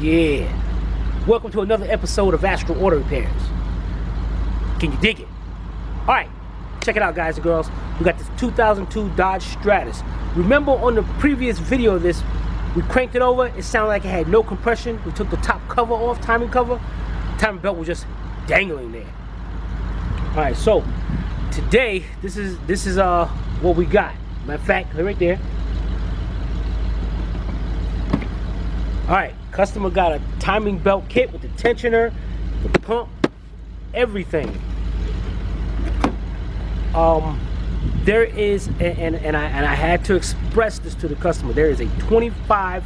Yeah. Welcome to another episode of Astro Auto Repairs. Can you dig it? Alright, check it out, guys and girls. We got this 2002 Dodge Stratus. Remember on the previous video of this, we cranked it over, it sounded like it had no compression. We took the top cover off, timing cover. The timing belt was just dangling there. Alright, so today this is what we got. Matter of fact, right there. Alright, customer got a timing belt kit with the tensioner, the pump, everything. There is, and I had to express this to the customer, there is a 25%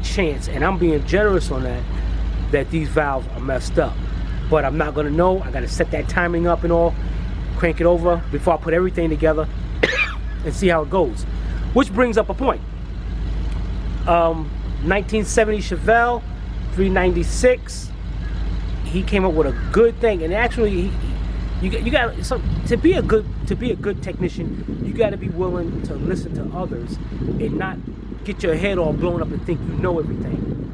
chance, and I'm being generous on that these valves are messed up. But I'm not gonna know. I gotta set that timing up and all, crank it over before I put everything together and see how it goes. Which brings up a point. 1970 Chevelle 396. He came up with a good thing, and actually, you got to be a good technician. You got to be willing to listen to others and not get your head all blown up and think you know everything.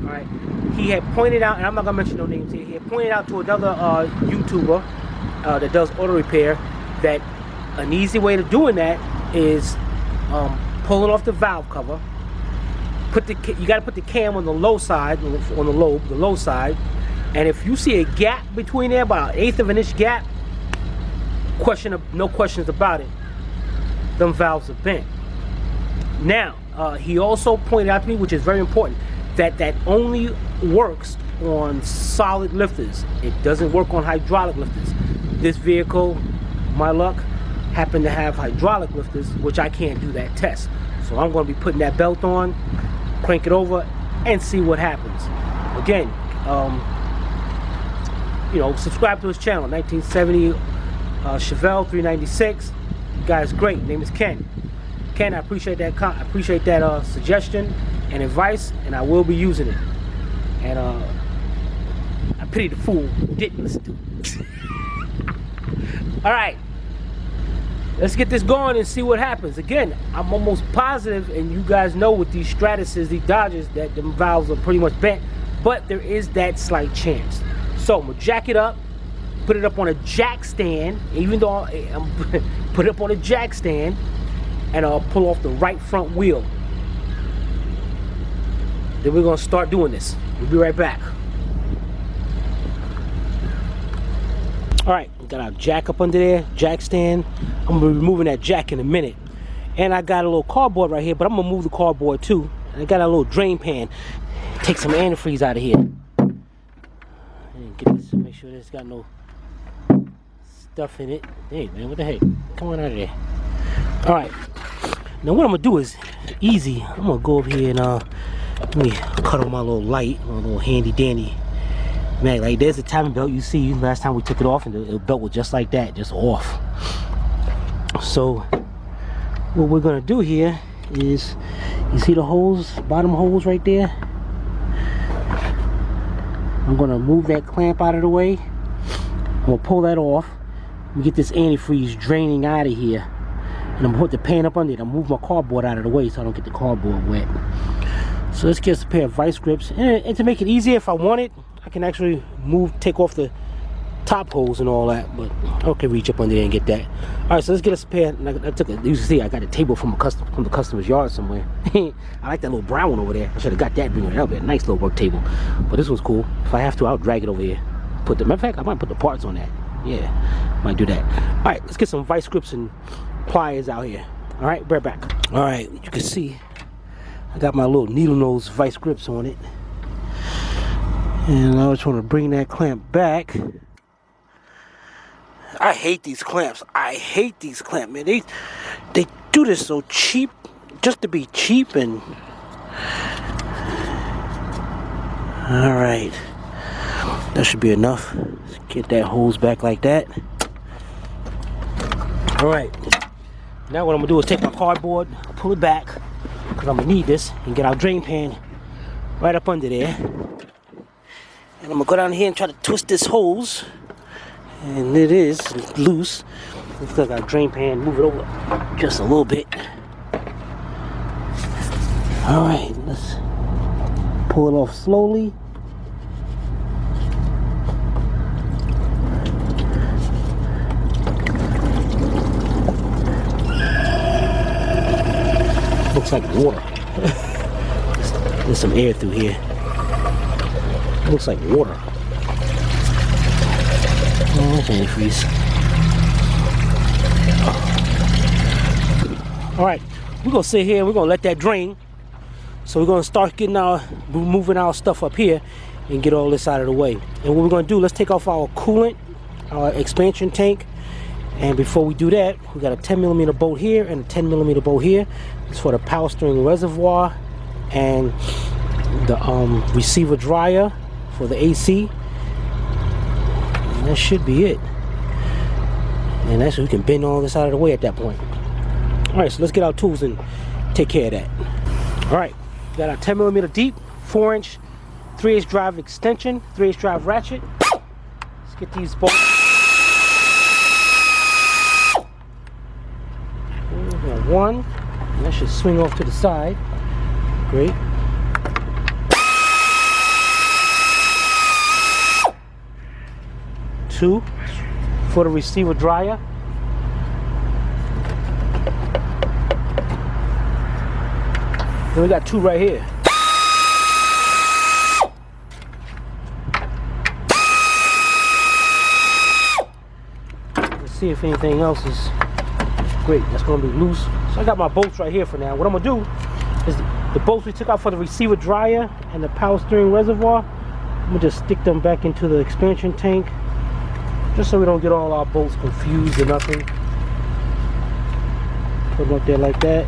All right. He had pointed out, and I'm not gonna mention no names here. He had pointed out to another YouTuber that does auto repair that an easy way to doing that is pulling off the valve cover. You got to put the cam on the low side, on the low side, and if you see a gap between there, about 1/8 of an inch gap, no questions about it, them valves are bent. Now, he also pointed out to me, which is very important, that only works on solid lifters. It doesn't work on hydraulic lifters. This vehicle, my luck, happened to have hydraulic lifters, which I can't do that test. So I'm going to be putting that belt on, crank it over, and see what happens. Again, you know, subscribe to his channel, 1970 Chevelle 396. The guy's great. Name is Ken. Ken, I appreciate that. Suggestion and advice, and I will be using it. And I pity the fool who didn't listen to it. All right. Let's get this going and see what happens. Again, I'm almost positive, and you guys know with these Stratuses, these Dodges, that the valves are pretty much bent, but there is that slight chance. So I'm gonna jack it up, put it up on a jack stand, even though I'm put it up on a jack stand, and I'll pull off the right front wheel. Then we're gonna start doing this. We'll be right back. All right, we got our jack up under there, jack stand. I'm gonna be removing that jack in a minute. And I got a little cardboard right here, but I'm gonna move the cardboard too. And I got a little drain pan. Take some antifreeze out of here. And get this, make sure it's got no stuff in it. Hey man, what the heck? Come on out of there. All right, now what I'm gonna do is easy. I'm gonna go over here and let me cut on my little light, my little handy dandy. Man, like there's a timing belt. You see last time we took it off, and the belt was just like that, just off. So what we're gonna do here is, you see the holes, bottom holes right there? I'm gonna move that clamp out of the way. I'm gonna pull that off. We get this antifreeze draining out of here, and I'm gonna put the pan up under it. I'm gonna move my cardboard out of the way so I don't get the cardboard wet. So let's get us a pair of vice grips, and to make it easier, if I want it, I can actually take off the top holes and all that, but I can reach up under there and get that. All right, so let's get us a pair. You see, I got a table from the customer's yard somewhere. I like that little brown one over there. I should have got that. That'll be a nice little work table. But this one's cool. If I have to, I'll drag it over here. Matter of fact, I might put the parts on that. Yeah, might do that. All right, let's get some vice grips and pliers out here. All right, right back. All right, you can see I got my little needle nose vice grips on it. And I just want to bring that clamp back. I hate these clamps. I hate these clamps, man. They do this so cheap, just to be cheap. And all right, that should be enough. Let's get that hose back like that. All right. Now what I'm gonna do is take my cardboard, pull it back, because I'm gonna need this, and get our drain pan right up under there. And I'm gonna go down here and try to twist this hose, and it is loose. Looks like our drain pan. Move it over just a little bit. All right, let's Pull it off slowly. Looks like water. There's some air through here. Looks like water. Oh, that's antifreeze. Alright, we're gonna sit here and we're gonna let that drain. So we're gonna start moving our stuff up here and get all this out of the way. And what we're gonna do, let's take off our coolant, our expansion tank. And before we do that, we got a 10mm bolt here and a 10mm bolt here. It's for the power steering reservoir and the receiver dryer for the AC. And that should be it. And that's, we can bend all this out of the way at that point. Alright, so let's get our tools and take care of that. Alright, got our 10mm deep, 4-inch, 3/8 drive extension, 3/8 drive ratchet. Let's get these bolts. One, and that should swing off to the side. Great. Two for the receiver dryer. Then we got two right here. Let's see if anything else is great. That's gonna be loose. So I got my bolts right here for now. What I'm gonna do is the bolts we took out for the receiver dryer and the power steering reservoir, I'm gonna just stick them back into the expansion tank, just so we don't get all our bolts confused or nothing. Put them up there like that.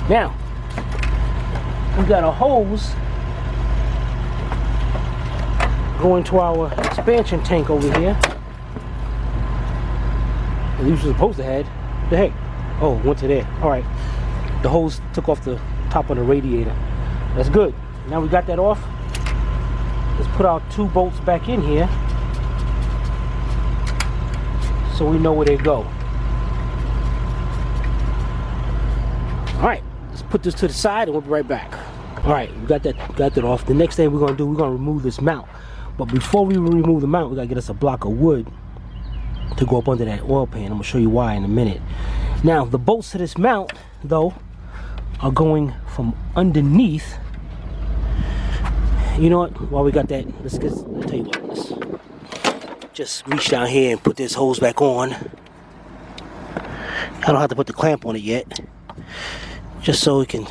Now, we got a hose going to our expansion tank over here. We were supposed to have. What the heck? Oh, went to there. Alright. The hose took off the top of the radiator. That's good. Now we got that off. Let's put our two bolts back in here so we know where they go. Alright, let's put this to the side and we'll be right back. Alright, we got that off. The next thing we're gonna do, we're gonna remove this mount. But before we remove the mount, we gotta get us a block of wood to go up under that oil pan. I'm gonna show you why in a minute. Now the bolts to this mount though are going from underneath. You know what, while we got that, I'll tell you what, let's just reach down here and put this hose back on. I don't have to put the clamp on it yet, just so it can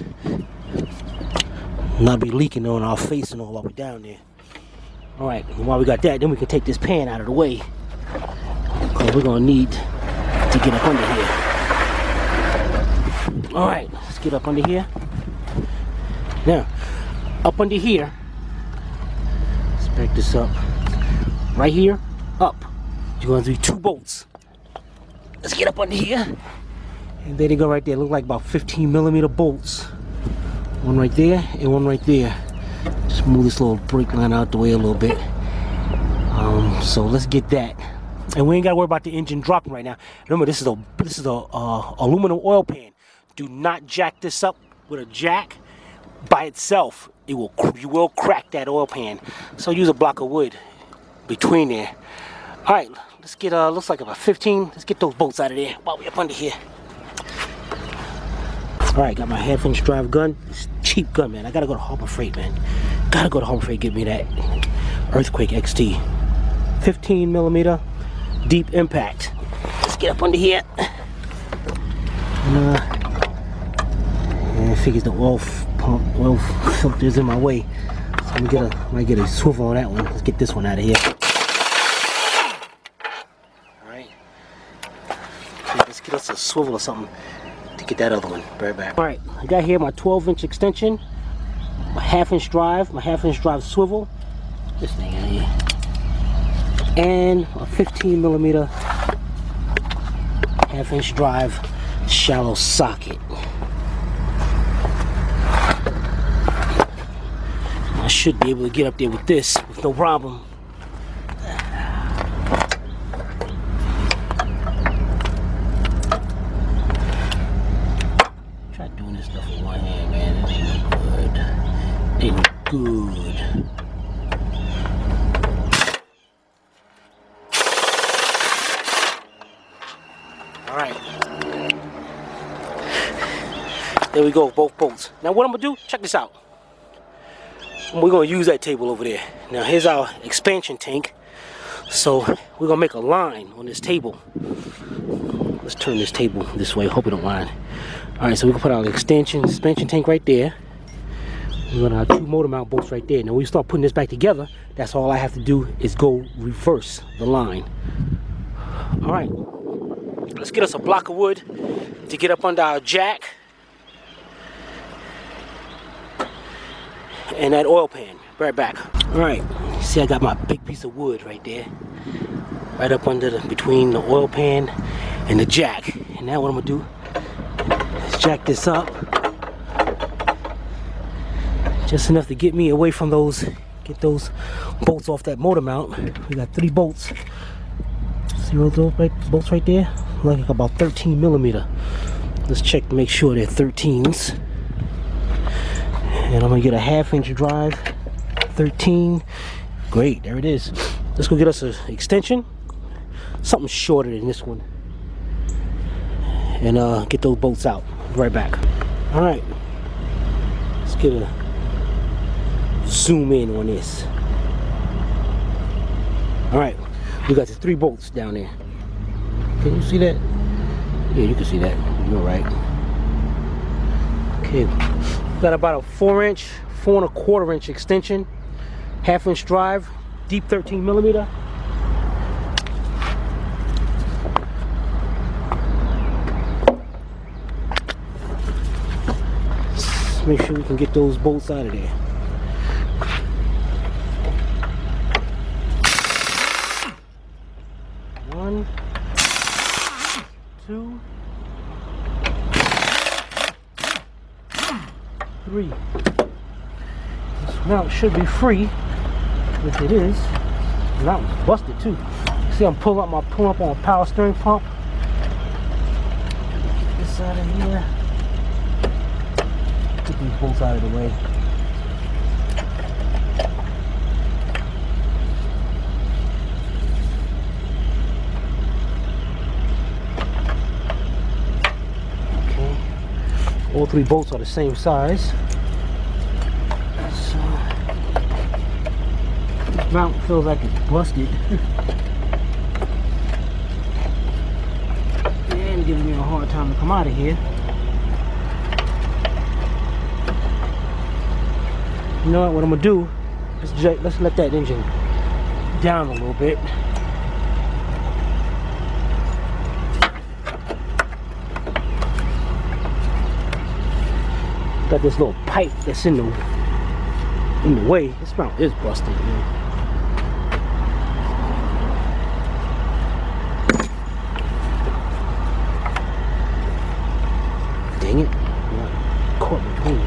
not be leaking on our face and all while we're down there. Alright, while we got that, then we can take this pan out of the way, because we're gonna need to get up under here. Alright, let's get up under here. Now, up under here, let's back this up. Right here, up. You're gonna do two bolts. Let's get up under here. And there they go right there. Look like about 15mm bolts. One right there and one right there. Just move this little brake line out the way a little bit. So let's get that. And we ain't gotta worry about the engine dropping right now. Remember, this is a aluminum oil pan. Do not jack this up with a jack by itself. You will crack that oil pan. So use a block of wood between there. All right, let's get looks like about 15. Let's get those bolts out of there while we up under here. All right, got my 1/2-inch drive gun. It's a cheap gun, man. I gotta go to Harbor Freight, man. Gotta go to Harbor Freight, get me that Earthquake XT. 15mm deep impact. Let's get up under here. And I figures the oil filter is in my way. So I'm gonna might get a swivel on that one. Let's get this one out of here. Alright. Let's get us a swivel or something to get that other one. Right back. Alright, I got here my 12-inch extension, my 1/2-inch drive, my 1/2-inch drive swivel, this thing out here, and a 15mm 1/2-inch drive shallow socket. I should be able to get up there with this with no problem. Try to doing this stuff with one hand, man. It ain't no good. It ain't no good. Alright. There we go, both bolts. Now what I'm gonna do, check this out. We're gonna use that table over there. Now here's our expansion tank. So we're gonna make a line on this table. Let's turn this table this way, hope it don't mind. Alright, so we can put our expansion tank right there. We're gonna have 2 motor mount bolts right there. Now when we start putting this back together, that's all I have to do is go reverse the line. Alright. Let's get us a block of wood to get up under our jack and that oil pan. Be right back. Alright, see I got my big piece of wood right there. Right up under between the oil pan and the jack. And now what I'm gonna do is jack this up. Just enough to get me away from get those bolts off that motor mount. We got 3 bolts. See those bolts right there? Like about 13 millimeter. Let's check to make sure they're 13s. And I'm gonna get a 1/2 inch drive. 13. Great, there it is. Let's go get us an extension. Something shorter than this one. And get those bolts out. Right back. Alright. Let's get a zoom in on this. Alright. We got the 3 bolts down there. Can you see that? Yeah, you can see that. You're right. Okay. Got about a 4-inch, 4 1/4 inch extension. 1/2 inch drive. Deep 13 millimeter. Let's make sure we can get those bolts out of there. One, 2, 3. This mount should be free. If it is, the mount was busted too. See, I'm pulling up on a power steering pump. Get this out of here. Get these bolts out of the way. All 3 bolts are the same size. So this mount feels like it's busted. And giving me a hard time to come out of here. You know what I'm gonna do? Let's let that engine down a little bit. Got this little pipe that's in the way. This mount is busted, man. Dang it. I'm caught between it.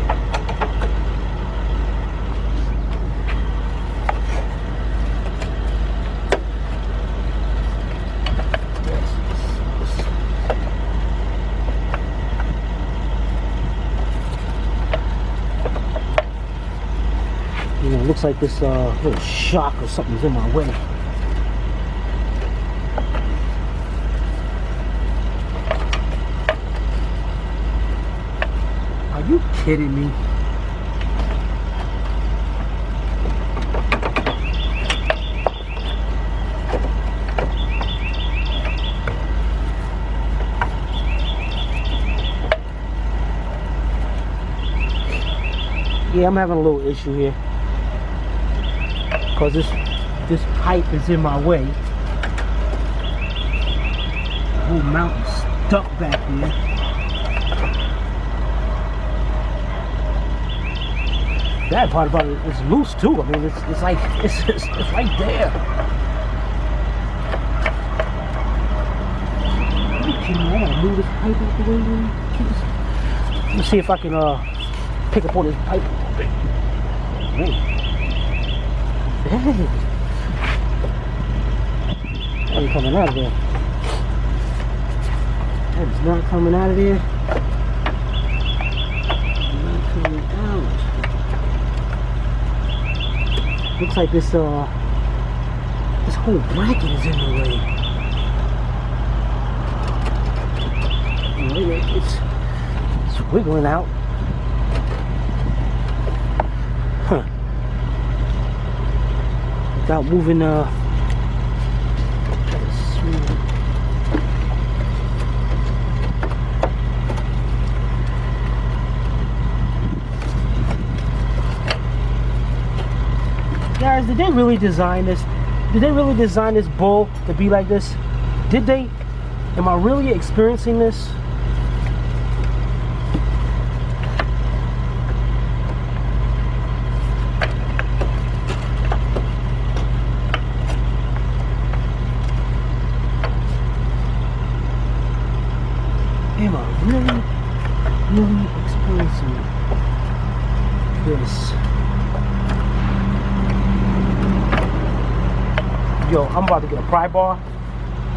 You know, it looks like this little shock or something's in my way. Are you kidding me? Yeah, I'm having a little issue here. Because this pipe is in my way. The whole mount is stuck back here. Bad part about it, it's loose too. I mean, it's like it's right there. Are you kidding me? I gotta move this pipe out the way. Let me see if I can pick up on this pipe a little bit. Hey. That ain't coming out of there. That is not coming out of there. Looks like this this whole bracket is in the way. It's wiggling out. Huh. Without moving guys, did they really design this? Did they really design this bull to be like this? Did they? Am I really experiencing this? Am I really experiencing this? Yo, I'm about to get a pry bar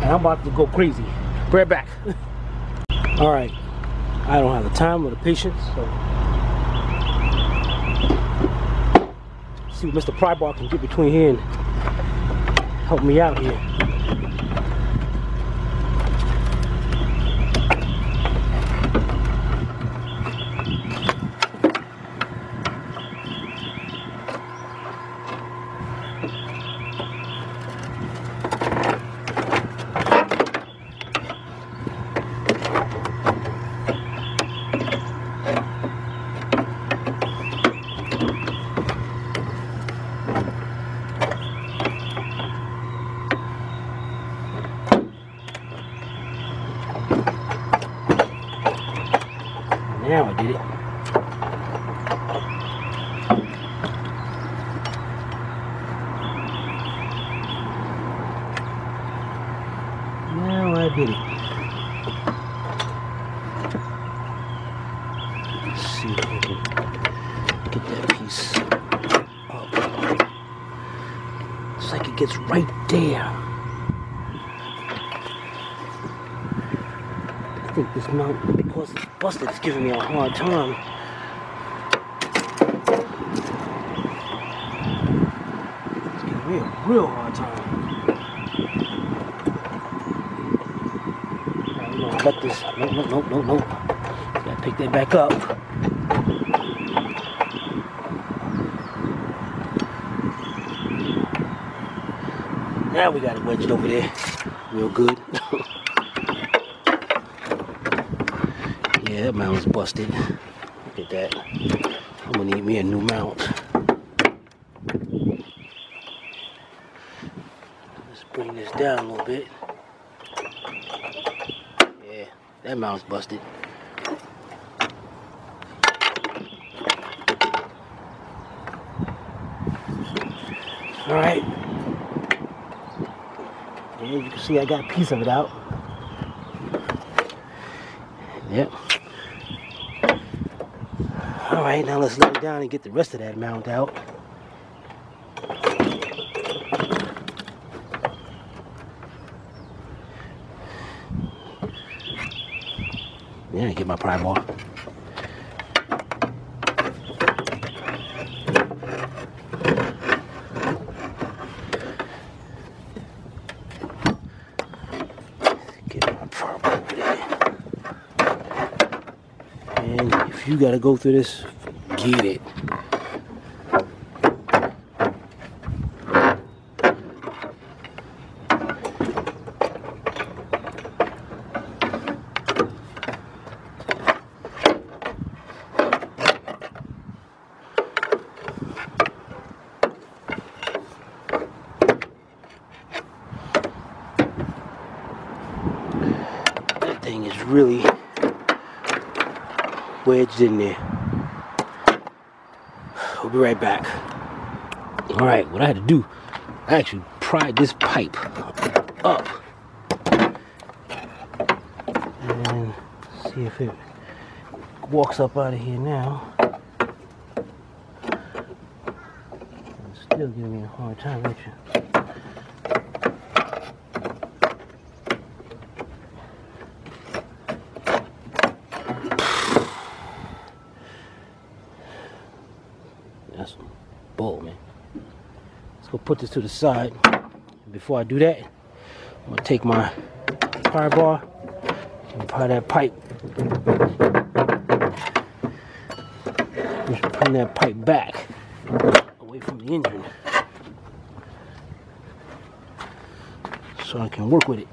and I'm about to go crazy. Be right back. Alright, I don't have the time or the patience, so see what Mr. Pry Bar can get between here and help me out here. Now I did it. Now I did it. Let's see if I can get that piece up. It's like it gets right there. I think this mount, because it's busted, it's giving me a hard time. It's giving me a real hard time. I'm gonna let this. Nope. Gotta pick that back up. Now we got it wedged over there, real good. Yeah, that mount is busted. Look at that. I'm gonna need me a new mount. Let's bring this down a little bit. Yeah, that mount's busted. Alright. Yeah, you can see I got a piece of it out. Yep. Alright, now let's lay it down and get the rest of that mount out. Yeah, get my pry bar. Get my pry bar over there. And if you gotta go through this, get it. That thing is really wedged in there. We'll be right back. Alright, what I had to do, I actually pried this pipe up and see if it walks up out of here now. It's still giving me a hard time, ain't you? That's some bull, man. go put this to the side. Before I do that, I'm gonna take my pry bar and pry that pipe. Just bring that pipe back away from the engine so I can work with it.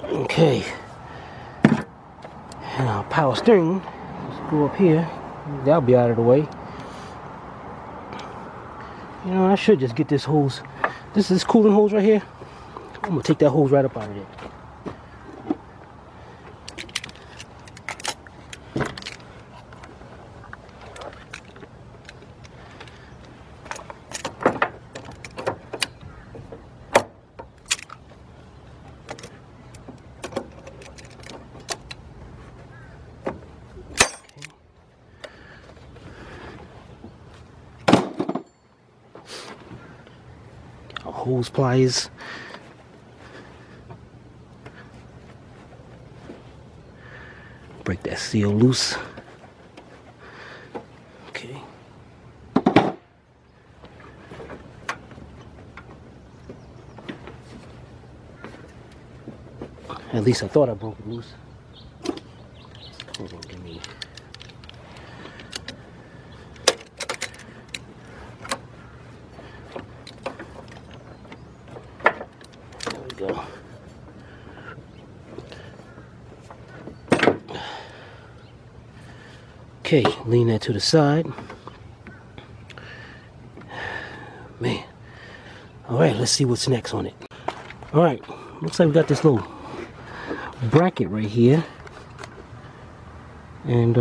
Okay, and our power steering, let's go up here, that'll be out of the way. You know, I should just get this hose, this coolant hose right here, I'm gonna take that hose right up out of there. Hose pliers. Break that seal loose. Okay. At least I thought I broke it loose. Hold on, give me. Go. Okay, lean that to the side. Man. Alright, let's see what's next on it. Alright, looks like we got this little bracket right here. And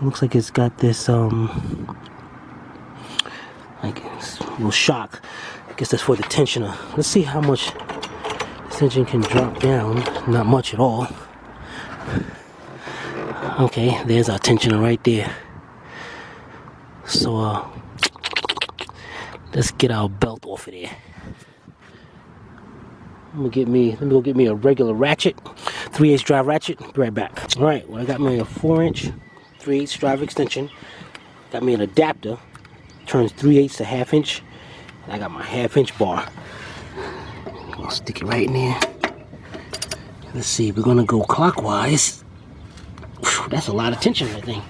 looks like it's got this like a little shock. I guess that's for the tensioner. Let's see how much this engine can drop down. Not much at all. Okay, there's our tensioner right there. So let's get our belt off of there. Let me go get me a regular ratchet, 3/8 drive ratchet. Be right back. All right, well I got me a 4-inch 3/8 drive extension. Got me an adapter. Turns 3/8 to 1/2 inch. I got my 1/2 inch bar. I'll stick it right in there. Let's see, we're gonna go clockwise. Whew, that's a lot of tension, I think.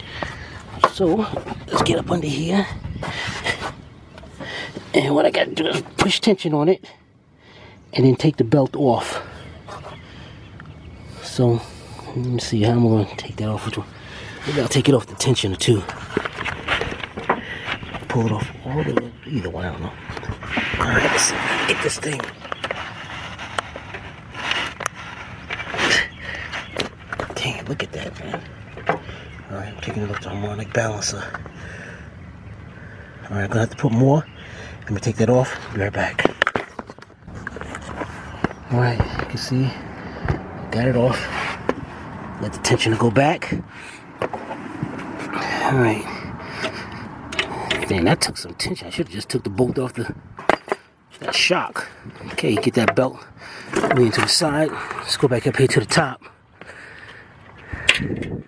So let's get up under here. And what I gotta do is push tension on it and then take the belt off. So let me see how I'm gonna take that off. Maybe I'll take it off the tensioner too. Pull it off all the way. Either one, I don't know. Alright, let's get this thing. Dang, look at that, man. Alright, I'm taking it off the harmonic balancer. Alright, I'm gonna have to put more. Let me take that off. Be right back. Alright, you can see, got it off. Let the tensioner go back. Alright. Man, that took some tension. I should have just took the bolt off that shock. Okay, get that belt lean to the side. Let's go back up here to the top. And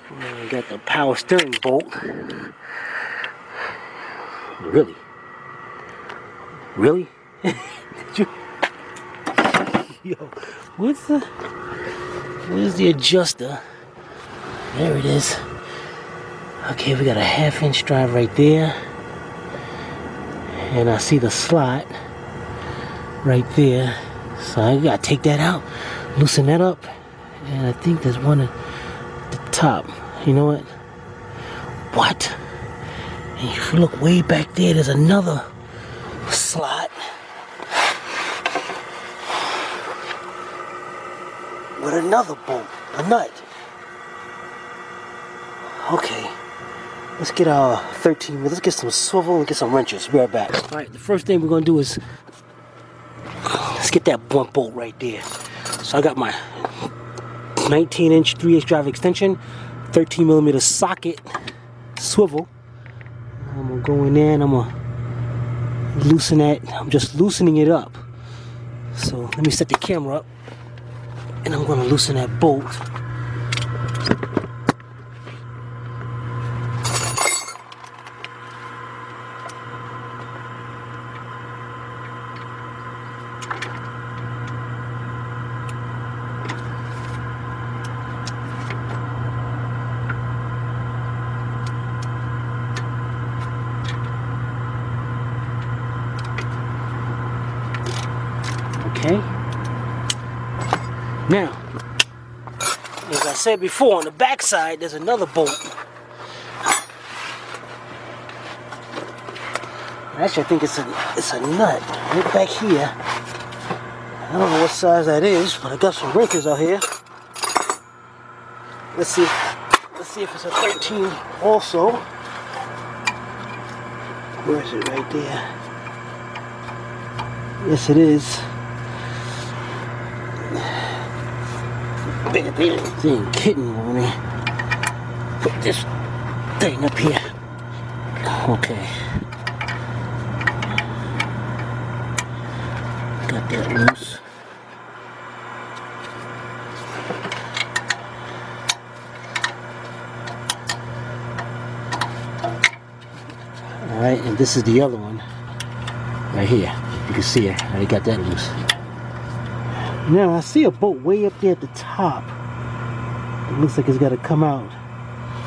then we got the power steering bolt. Really? Really? Did you? Yo, where's the adjuster? There it is. Okay, we got a 1/2 inch drive right there. And I see the slot right there. So I gotta take that out, loosen that up. And I think there's one at the top. You know what? What? And if you look way back there, there's another slot with another bolt, a nut. Okay. Let's get our 13, let's get some swivel and get some wrenches. Be right back. Alright, the first thing we're going to do is, let's get that one bolt right there. So I got my 19-inch 3/8 drive extension, 13mm socket swivel. I'm gonna go in there and I'm gonna loosen that. I'm just loosening it up. So let me set the camera up and I'm gonna loosen that bolt. Okay. Now, as I said before, on the back side there's another bolt. Actually, I think it's a nut right back here. I don't know what size that is, but I got some wrinkles out here. Let's see if it's a 13 also. Where is it? Right there. Yes, it is. They ain't kidding with me. Put this thing up here. Okay. Got that loose. Alright, and this is the other one. Right here. You can see it. I already got that loose. Now I see a bolt way up there at the top. It looks like it's got to come out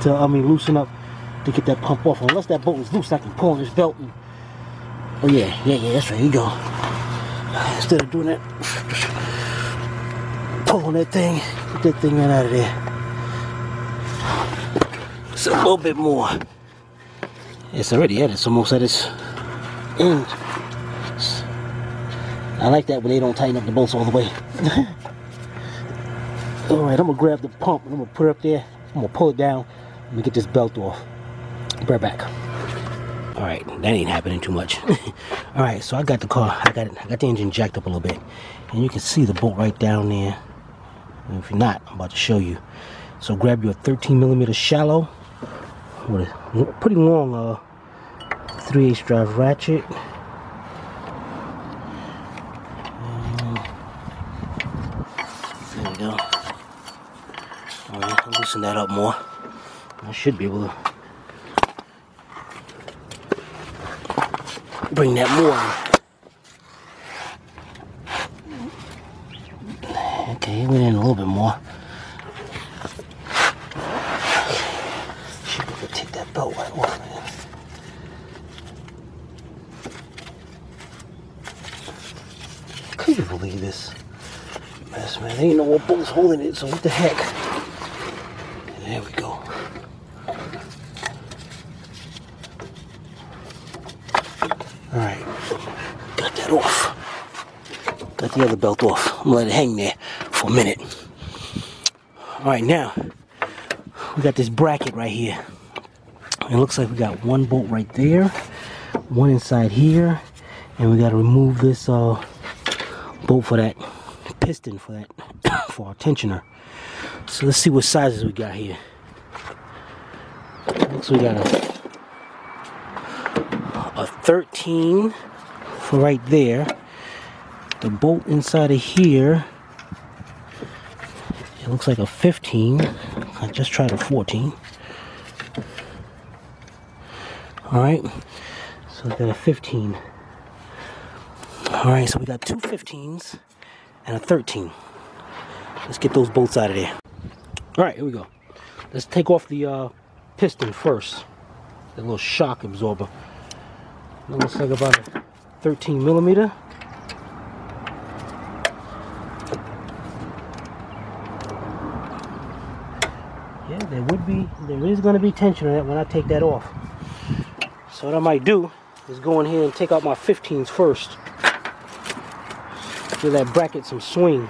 to, loosen up to get that pump off. Unless that bolt is loose, I can pull on this belt. And, oh yeah, that's right. Here you go. Instead of doing that, pull on that thing, get that thing right out of there. Just a little bit more. It's already at it. It's almost at its end. I like that when they don't tighten up the bolts all the way. Alright, I'm going to grab the pump and I'm going to put it up there. I'm going to pull it down. Let me get this belt off. Be right back. Alright, that ain't happening too much. Alright, so I got the car. I got the engine jacked up a little bit. And you can see the bolt right down there. And if you're not, I'm about to show you. So grab your 13mm shallow with a pretty long 3/8 drive ratchet. There we go. Alright, I'll loosen that up more. I should be able to bring that more in. Okay, it went in a little bit more. Should be able to take that belt right off, man. Can you believe this mess, man? There ain't no more bolts holding it, so what the heck? And there we go. Alright, got that off. Got the other belt off. I'm gonna let it hang there for a minute. Alright, now we got this bracket right here. It looks like we got one bolt right there, one inside here, and we got to remove this bolt for that piston for for our tensioner. So let's see what sizes we got here. Looks like we got a 13 for right there. The bolt inside of here, it looks like a 15. I just tried a 14. Alright, so we got a 15. Alright, so we got two 15s and a 13. Let's get those bolts out of there. Alright, here we go. Let's take off the piston first. The little shock absorber. It looks like about a 13mm. Yeah, there is going to be tension on that when I take that off. So what I might do is go in here and take out my 15s first. Give that bracket some swing.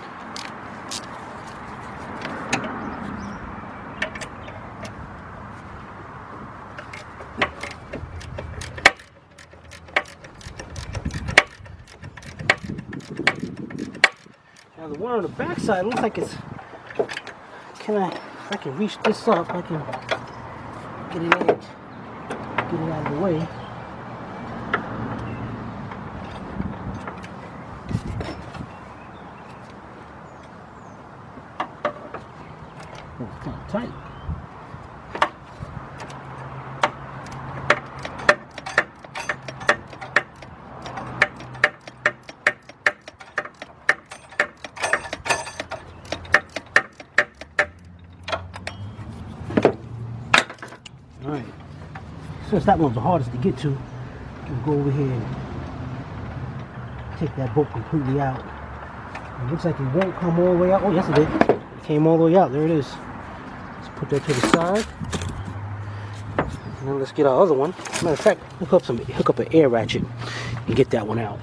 Now the one on the back side looks like it's if I can reach this up, I can get it out of the way. Oh, it's kind of tight. Alright, since that one's the hardest to get to, we'll go over here and take that bolt completely out. It looks like it won't come all the way out. Oh, yes it did. It came all the way out. There it is. Let's put that to the side. And then let's get our other one. Matter of fact, hook up an air ratchet and get that one out.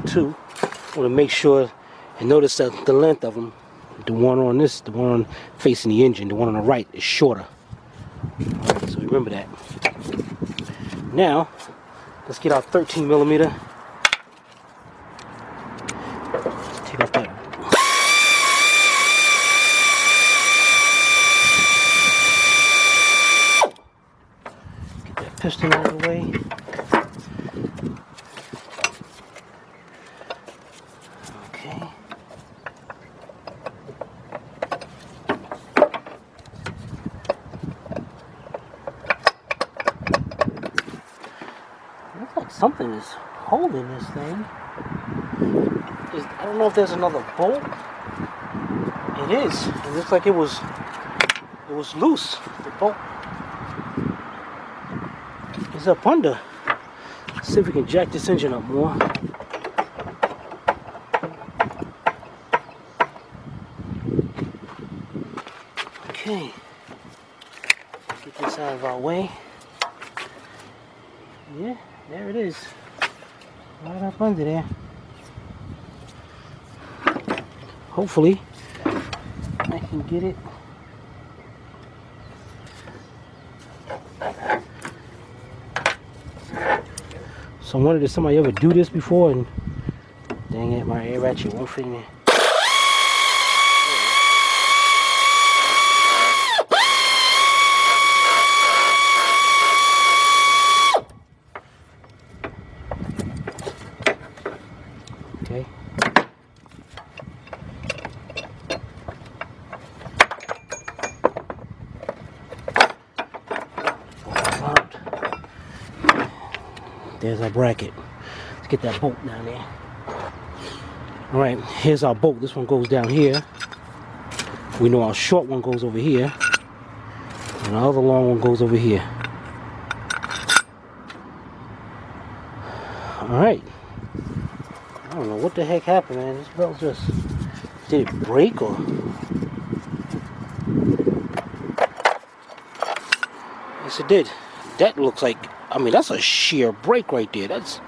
Two. I want to make sure and notice that the length of them, the one facing the engine, the one on the right is shorter. Right, so remember that. Now, let's get our 13 millimeter. Take off that. Get that piston out of the way. Something is holding this thing. I don't know if there's another bolt. It is. It looks like it was loose. The bolt is up under. Let's see if we can jack this engine up more. Okay. Get this out of our way. Yeah. There it is, right up under there. Hopefully, I can get it. So I wondered if somebody ever do this before, and dang it, my air ratchet won't fit in there. Okay. There's our bracket. Let's get that bolt down there. Alright, here's our bolt. This one goes down here. We know our short one goes over here. And our other long one goes over here. Alright. I don't know what the heck happened, man. This belt just... Did it break or... Yes, it did. That looks like... I mean, that's a sheer break right there. That's...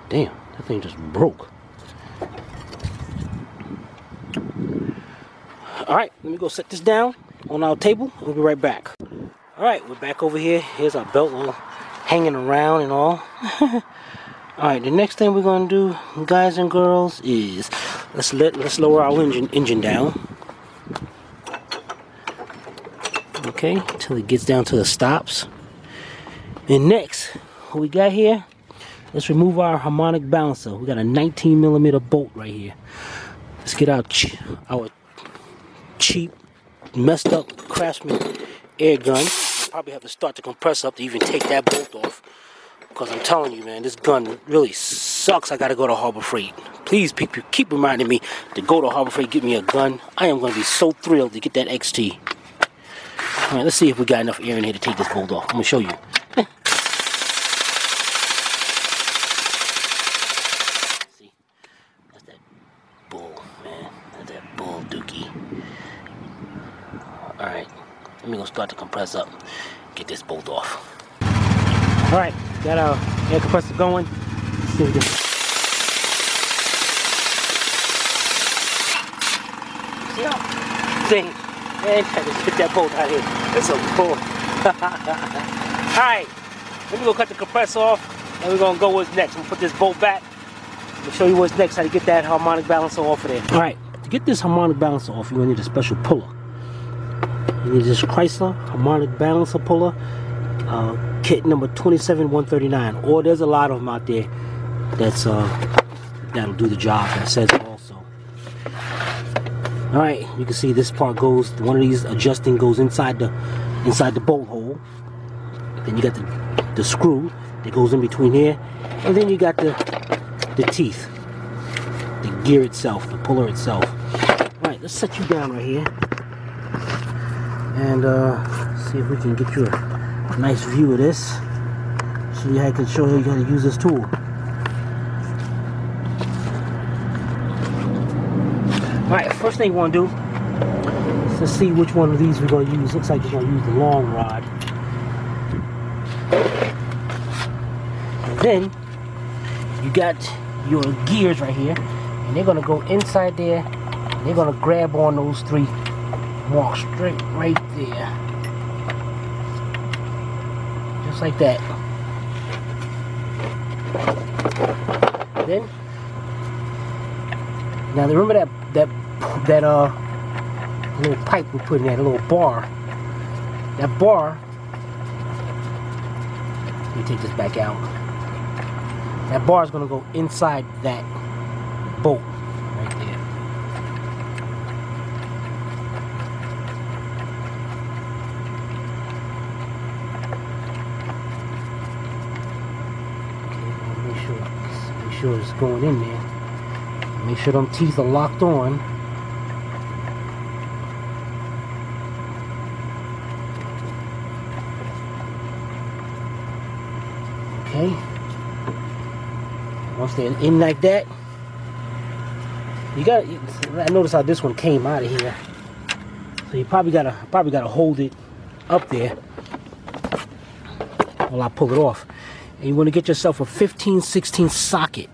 Damn, that thing just broke. Alright, let me go set this down on our table. We'll be right back. Alright, we're back over here. Here's our belt all hanging around and all. Alright, the next thing we're going to do, guys and girls, is let's lower our engine down. Okay, until it gets down to the stops. And next, what we got here, let's remove our harmonic balancer. We got a 19mm bolt right here. Let's get our cheap, messed up Craftsman air gun. Probably have to start the compressor up to even take that bolt off. Because I'm telling you, man, this gun really sucks. I gotta go to Harbor Freight. Please, people, keep reminding me to go to Harbor Freight, get me a gun. I am gonna be so thrilled to get that XT. Alright, let's see if we got enough air in here to take this bolt off. I'm gonna show you. See? That's that bull, man. That's that bull dookie. Alright, let me go start the compressor up. Get this bolt off. Alright, got our air compressor going. Let's see if we can... See how thing, man, trying to get that bolt out here. It's so cool. Alright, let me go cut the compressor off, and we're gonna go what's next. We'll put this bolt back. We'll show you what's next, how to get that harmonic balancer off of there. Alright, to get this harmonic balancer off, you're gonna need a special puller. You need this Chrysler harmonic balancer puller, kit number 27139. Or there's a lot of them out there that's that'll do the job. That says it also. Alright, you can see this part goes, one of these adjusting goes inside the bolt hole. Then you got the screw that goes in between here, and then you got the teeth, the gear itself, the puller itself. Alright, let's set you down right here and see if we can get you a nice view of this. So I can show you how to use this tool. Alright, first thing we want to do is let's see which one of these we're going to use. Looks like we're going to use the long rod. And then you got your gears right here, and they're going to go inside there, and they're going to grab on those three marks straight right there. Just like that. Then, now remember that little pipe we put in there, the little bar. That bar, let me take this back out. That bar is going to go inside that bolt right there. Okay, make sure it's going in there. Make sure them teeth are locked on. Okay. Once they're in like that, you got. I notice how this one came out of here. So you probably gotta hold it up there while I pull it off. And you want to get yourself a 15/16 socket.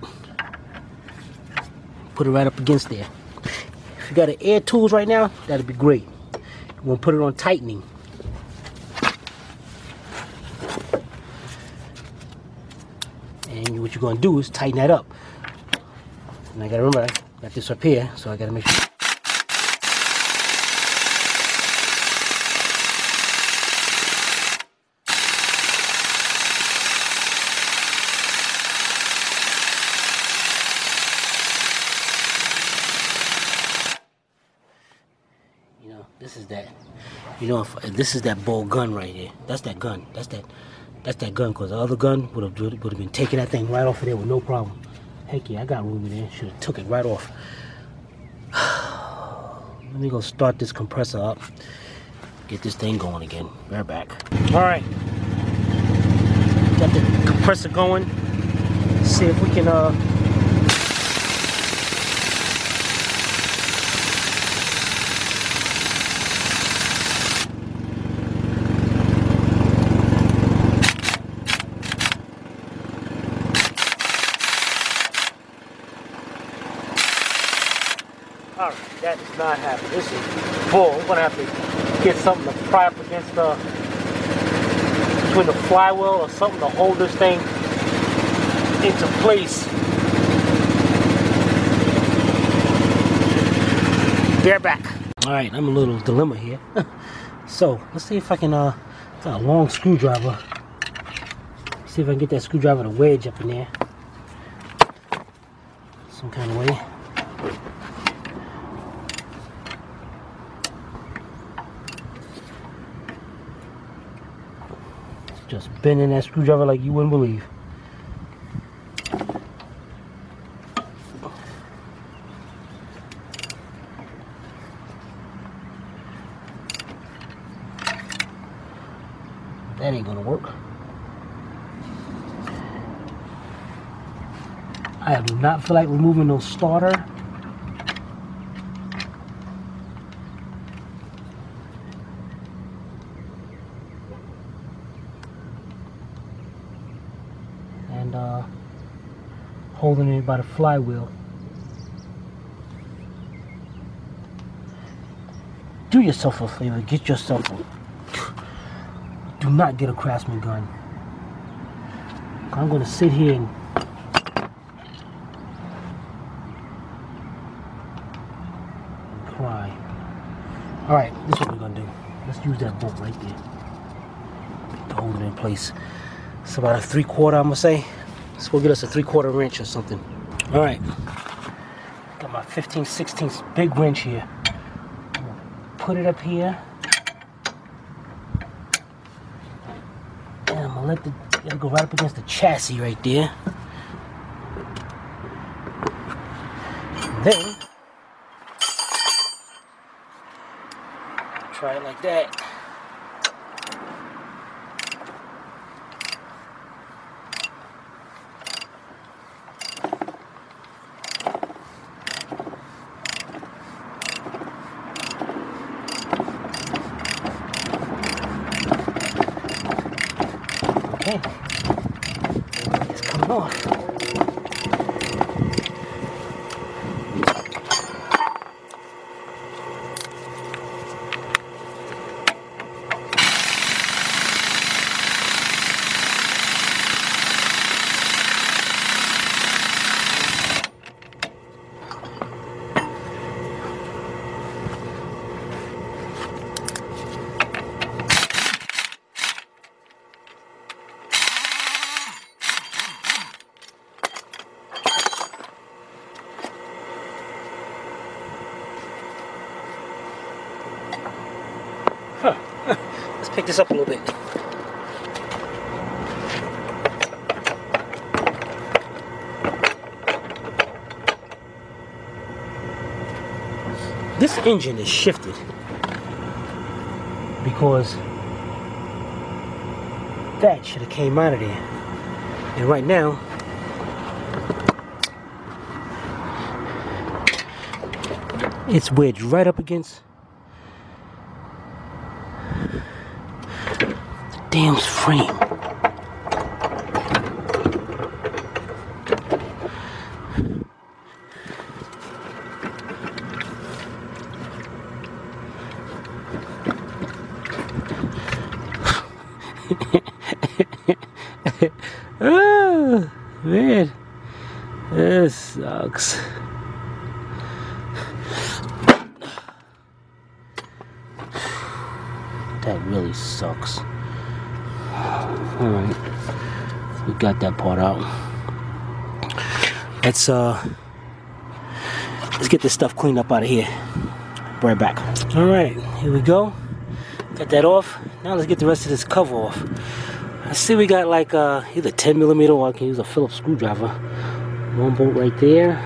Put it right up against there. If you got an air tools right now, that'd be great. You want to put it on tightening. And what you're going to do is tighten that up. And I got to remember, I got this up here, so I got to make sure. This is that, you know, if this is that bull gun right here. That's that gun. That's that gun. Cause the other gun would have been taking that thing right off of there with no problem. Heck yeah, I got room in there. Should have took it right off. Let me go start this compressor up. Get this thing going again. We're back. All right, got the compressor going. See if we can Alright, that is not happening. This is bull. We're gonna have to get something to pry up against between the flywheel or something to hold this thing into place. Bear back. Alright, I'm a little dilemma here. So let's see if I can it's a long screwdriver. See if I can get that screwdriver to wedge up in there. Some kind of way. Just bending that screwdriver like you wouldn't believe. That ain't gonna work. I do not feel like removing no starter. And holding it by the flywheel. Do yourself a favor, get yourself a... Do not get a Craftsman gun. I'm gonna sit here and cry. Alright, this is what we're gonna do. Let's use that bolt right there to hold it in place. It's about a 3/4, I'm gonna say. Let's go get us a 3/4 wrench or something. Alright. Got my 15/16 big wrench here. Put it up here. And I'm gonna let it go right up against the chassis right there. And then try it like that. Okay, it's coming off. Let's pick this up a little bit. This engine is shifted because that should have came out of there. And right now, it's wedged right up against the damn frame. Oh, man, this sucks. That really sucks. Alright, we got that part out. Let's get this stuff cleaned up out of here. Be right back. Alright, here we go. Got that off. Now let's get the rest of this cover off. I see we got like either 10mm or I can use a Phillips screwdriver. One bolt right there.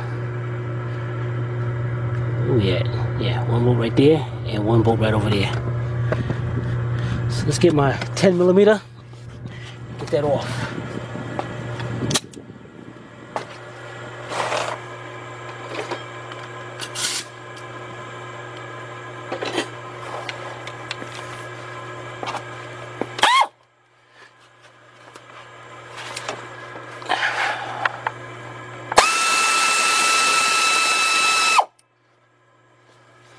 Oh yeah, one bolt right there and one bolt right over there. So let's get my 10mm. Get that off.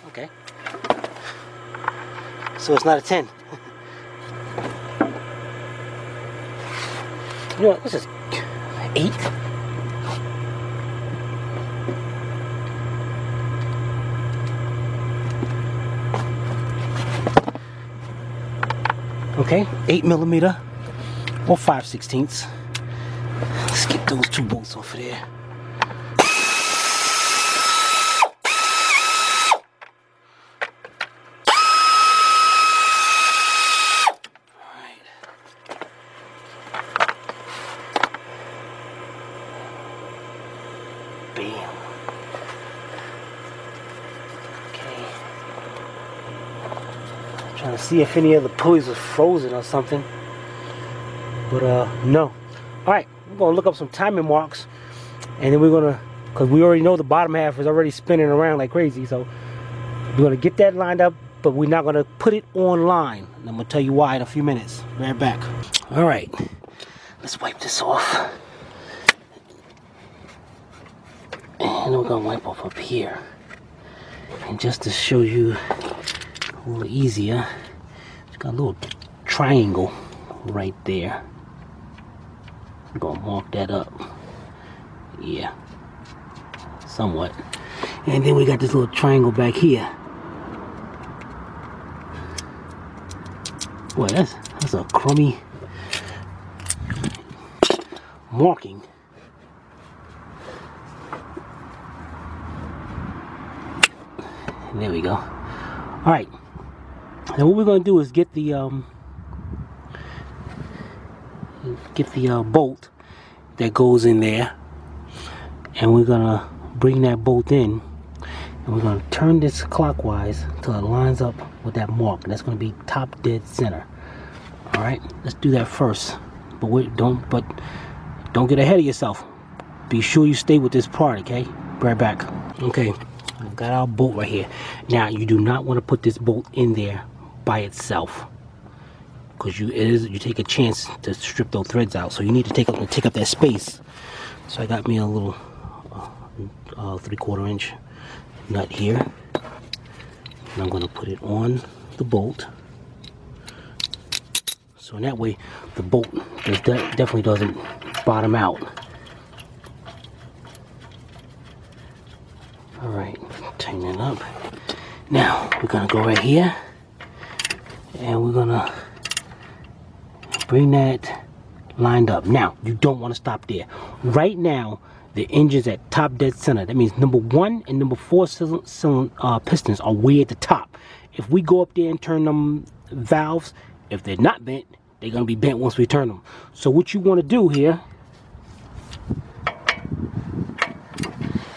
Okay. So it's not a 10. You know what, this is 8. Okay, 8mm or 5/16. Let's get those two bolts off of there. Bam. Okay. Trying to see if any of the pulleys was frozen or something. But no. Alright, we're gonna look up some timing marks, and then we're gonna, because we already know the bottom half is already spinning around like crazy, so we're gonna get that lined up, but we're not gonna put it online. And I'm gonna tell you why in a few minutes. Right back. Alright, let's wipe this off. And we're gonna wipe off up here. And just to show you a little easier, it's got a little triangle right there. I'm gonna mark that up. Yeah, somewhat. And then we got this little triangle back here. Boy, that's a crummy marking. And there we go. All right. Now what we're gonna do is get the bolt that goes in there, and we're gonna bring that bolt in, and we're gonna turn this clockwise till it lines up with that mark. That's gonna be top dead center. All right, let's do that first. But don't get ahead of yourself. Be sure you stay with this part, okay? Be right back. Okay, I've got our bolt right here. Now you do not want to put this bolt in there by itself, because you take a chance to strip those threads out. So you need to take up that space. So I got me a little 3/4 inch nut here, and I'm going to put it on the bolt. So in that way, the bolt definitely doesn't bottom out. All right, tighten it up. Now we're gonna go right here, and we're gonna bring that lined up. Now, you don't want to stop there. Right now, the engine's at top dead center. That means number 1 and number 4 pistons are way at the top. If we go up there and turn them valves, if they're not bent, they're going to be bent once we turn them. So what you want to do here,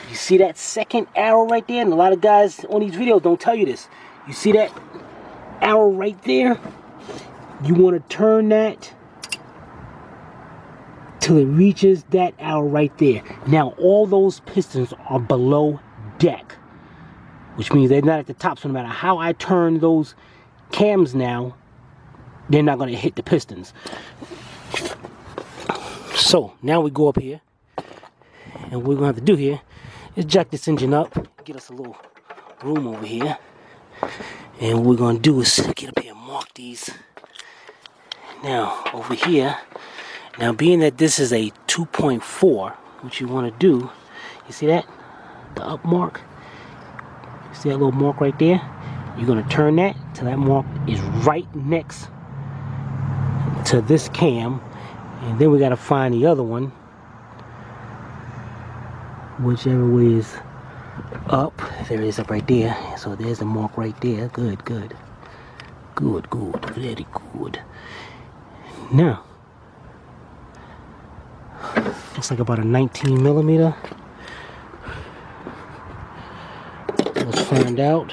you see that second arrow right there? And a lot of guys on these videos don't tell you this. You see that arrow right there? You want to turn that till it reaches that arrow right there. Now all those pistons are below deck, which means they're not at the top. So no matter how I turn those cams now, they're not going to hit the pistons. So now we go up here, and what we're going to have to do here is jack this engine up, get us a little room over here, and what we're going to do is get up here and mark these. Now over here, now being that this is a 2.4, what you want to do, you see that, the up mark, you see that little mark right there? You're going to turn that till that mark is right next to this cam, and then we got to find the other one, whichever way is up. There it is, up right there. So there's a mark right there. Good, good, good, good, very good. Now looks like about a 19 millimeter. Let's find out.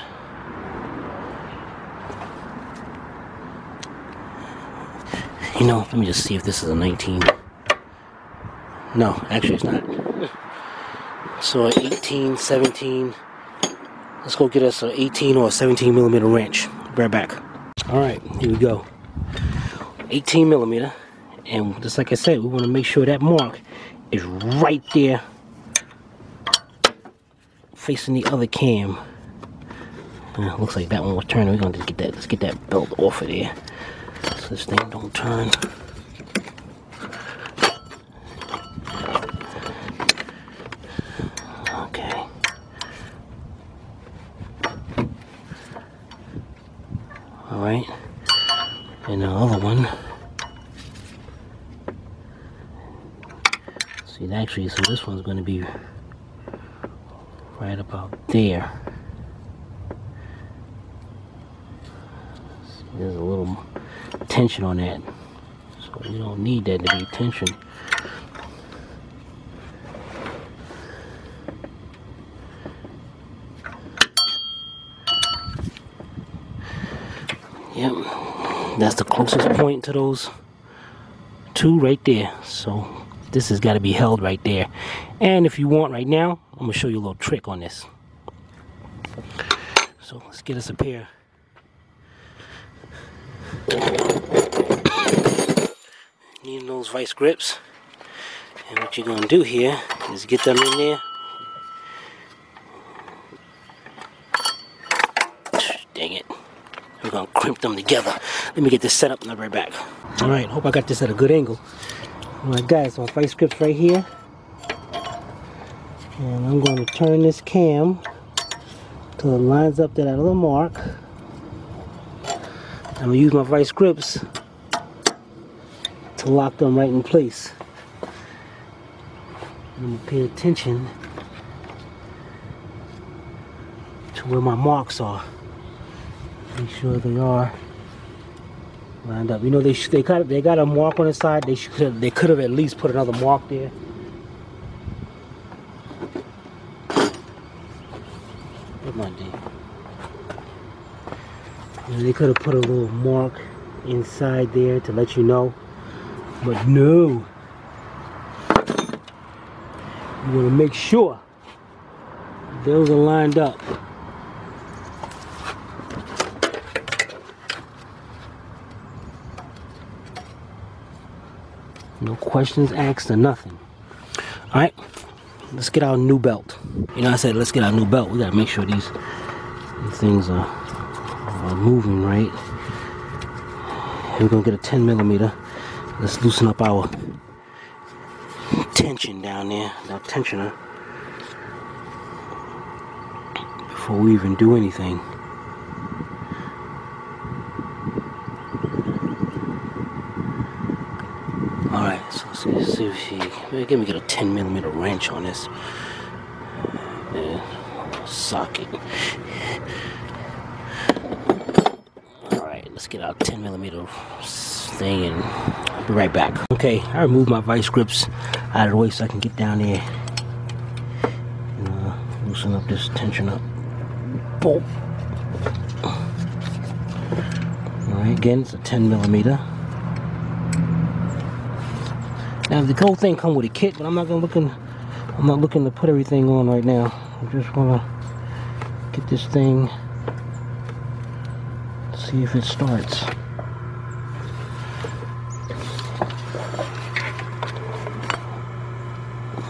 You know, let me just see if this is a 19. No, actually it's not. So 18, 17. Let's go get us an 18 or a 17 millimeter wrench. Be right back. Alright, here we go. 18 millimeter. And just like I said, we want to make sure that mark is right there facing the other cam. Looks like that one was turning. We're going to get that. Let's get that belt off of there, so this thing don't turn. Okay. All right. And the other one. See, actually, so this one's going to be right about there. See, there's a little tension on that, so you don't need that to be tension. Yep, that's the closest point to those 2 right there. So this has got to be held right there. And if you want right now, I'm going to show you a little trick on this. So let's get us a pair. Need those vice grips. And what you're going to do here is get them in there. Dang it. We're going to crimp them together. Let me get this set up and I'll be right back. Alright, hope I got this at a good angle. Alright guys, so vice grips right here. And I'm going to turn this cam till it lines up to that little mark. I'm going to use my vice grips to lock them right in place. I'm going to pay attention to where my marks are. Make sure they are lined up. You know, they got a mark on the side. They could have at least put another mark there. Come on, D. You know, they could have put a little mark inside there to let you know, but no. You want to make sure those are lined up. No questions asked or nothing. Alright, let's get our new belt. You know, I said let's get our new belt. We gotta make sure these things are moving right. And we're gonna get a 10mm. Let's loosen up our tension down there, our tensioner, before we even do anything. Alright, so let's see if she, let me get a 10mm wrench on this socket. Alright, let's get our 10mm thing and I'll be right back. Okay, I removed my vice grips out of the way so I can get down there and loosen up this tension up bolt. Alright, again, it's a 10mm. Now the whole thing come with a kit, but I'm not looking to put everything on right now. I just want to get this thing, see if it starts.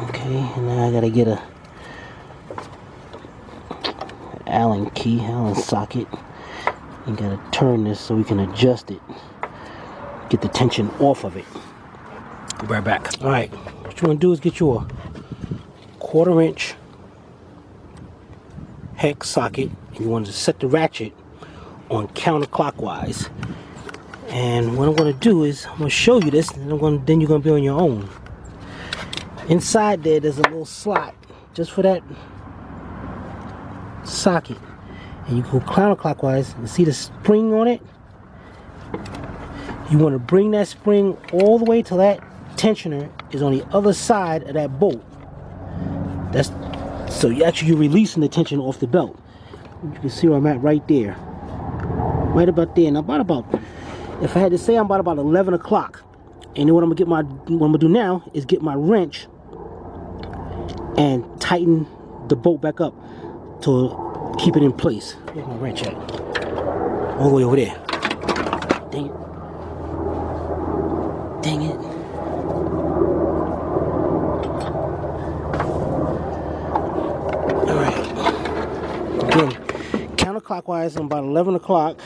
Okay, and now I gotta get a Allen key, Allen socket. You gotta turn this so we can adjust it, get the tension off of it. Be right back. Alright, what you want to do is get you a 1/4 inch hex socket, and you want to set the ratchet on counterclockwise. And what I'm going to do is I'm going to show you this, and then you're going to be on your own. Inside there's a little slot just for that socket, and you go counterclockwise and see the spring on it. You want to bring that spring all the way to that tensioner is on the other side of that bolt. That's so you're releasing the tension off the belt. You can see where I'm at right there, right about there. Now about if I had to say, I'm about 11 o'clock. And then what I'm gonna do now is get my wrench and tighten the bolt back up to keep it in place. Where's my wrench at? All the way over there. Dang it. Dang it. Again, counterclockwise, I'm about 11 o'clock.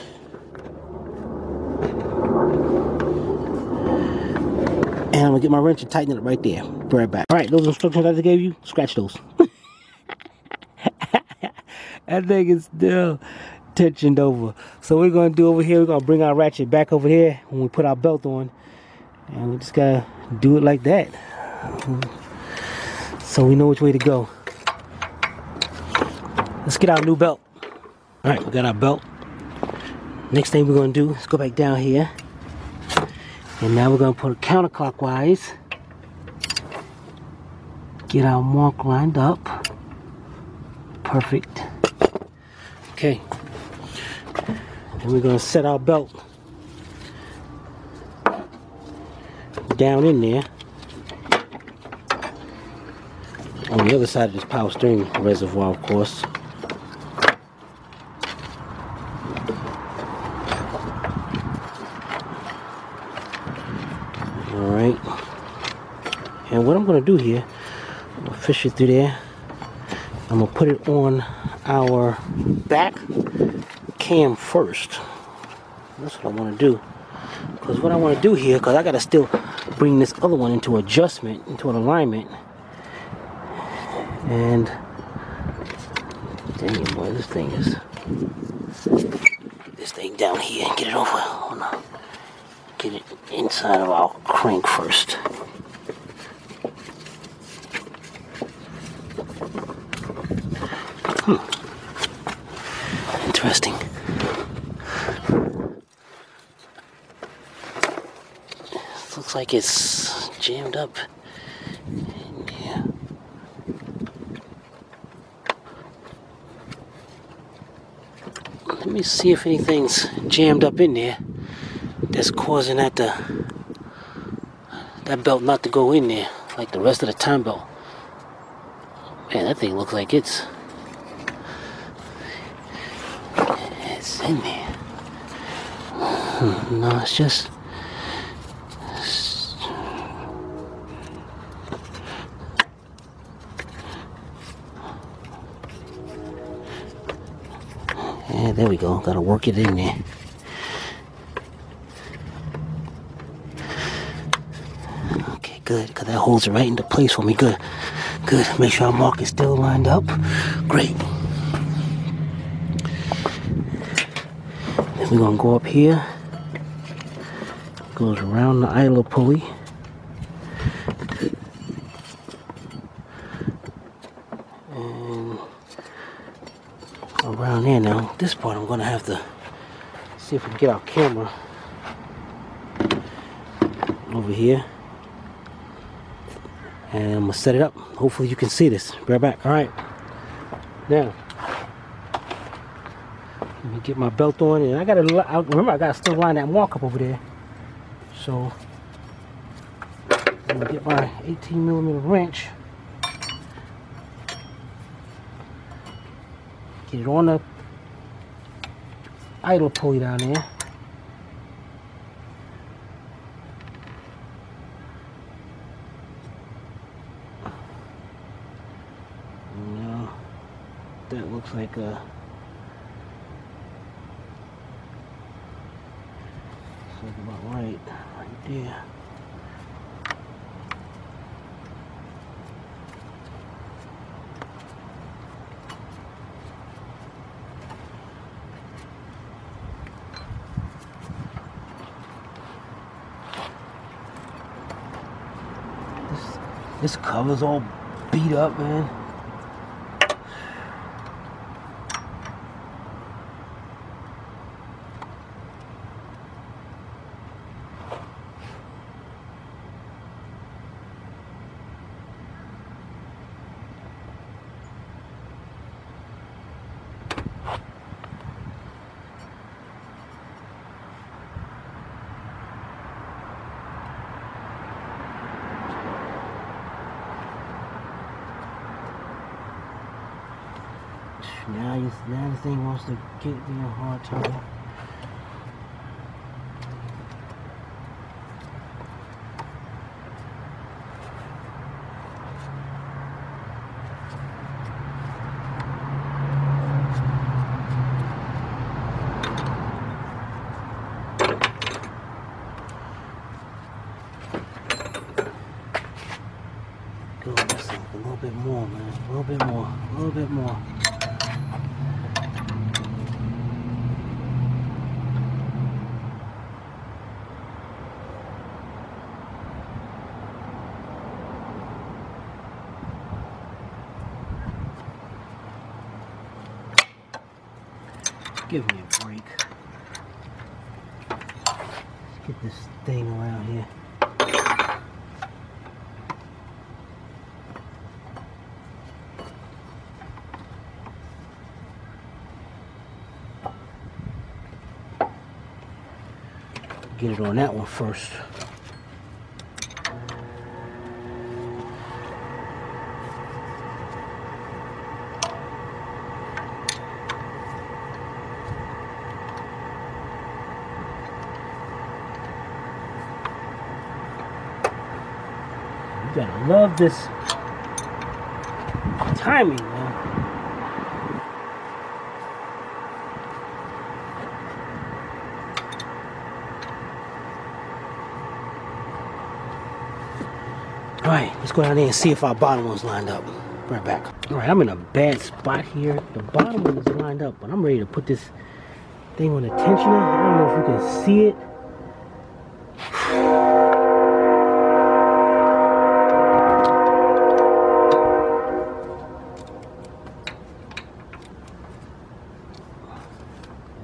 And I'm gonna get my wrench and tighten it right there. Be right back. Alright, those instructions I just gave you, scratch those. That thing is still tensioned over. So we're gonna do over here, we're gonna bring our ratchet back over here when we put our belt on. And we just gotta do it like that. So we know which way to go. Let's get our new belt. Alright, we got our belt. Next thing we're going to do is go back down here. And now we're going to put it counterclockwise. Get our mark lined up. Perfect. Okay. And we're going to set our belt down in there. On the other side of this power steering reservoir, of course. Alright. And what I'm going to do here, I'm going to fish it through there. I'm going to put it on our back cam first. That's what I want to do. Because what I want to do here, because I got to still bring this other one into adjustment, into an alignment. And dang it, boy, this thing is. Get this thing down here and get it over. Hold on. Get it inside of our crank first. Interesting. This looks like it's jammed up in here. Let me see if anything's jammed up in there that's causing that belt not to go in there like the rest of the time belt. Man, that thing looks like it's in there. No, it's just yeah, there we go. Gotta work it in there. Okay, good, because that holds it right into place for me. Good. Good. Make sure our mark is still lined up. Great. Then we're gonna go up here. Goes around the idler pulley. And around there now. This part I'm gonna have to see if we can get our camera over here. And I'm gonna set it up. Hopefully you can see this. Be right back. Alright. Now, let me get my belt on, and I gotta remember I gotta still line that mark up over there. So I'm gonna get my 18mm wrench. Get it on the idle pulley down there. Now that looks like a about right there. This cover's all beat up, man. Now the thing wants to get me a hard time. Go this thing a little bit more, man. A little bit more. A little bit more. Give me a break. Let's get this thing around here. Get it on that one first. Gotta love this timing, man. Alright, let's go down there and see if our bottom one's lined up. Right back. Alright, I'm in a bad spot here. The bottom one is lined up, but I'm ready to put this thing on the tensioner. I don't know if you can see it.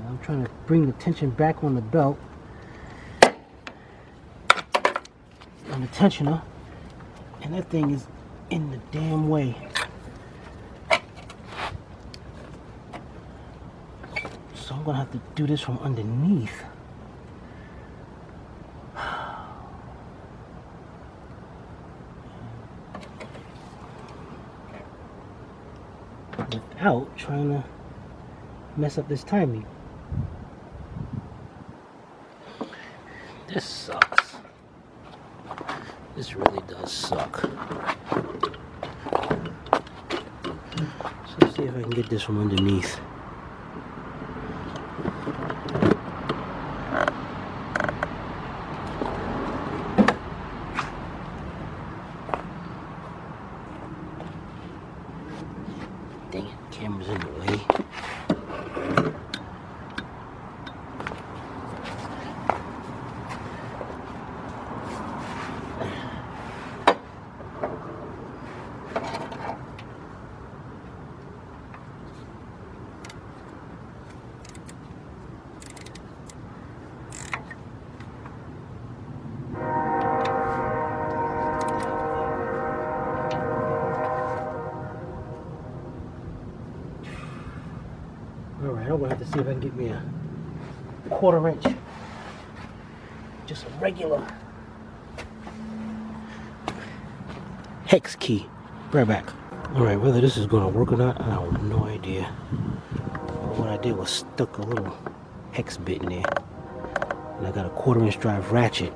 I'm trying to bring the tension back on the belt. On the tensioner. And that thing is in the damn way. So I'm gonna have to do this from underneath. Without trying to mess up this timing. This sucks. This really does suck. So let's see if I can get this from underneath. Dang it, camera's in the way. Alright, I'm gonna have to see if I can get me a 1/4 inch. Just a regular hex key. Right back. Alright, whether this is gonna work or not, I have no idea. What I did was stuck a little hex bit in there. And I got a 1/4 inch drive ratchet.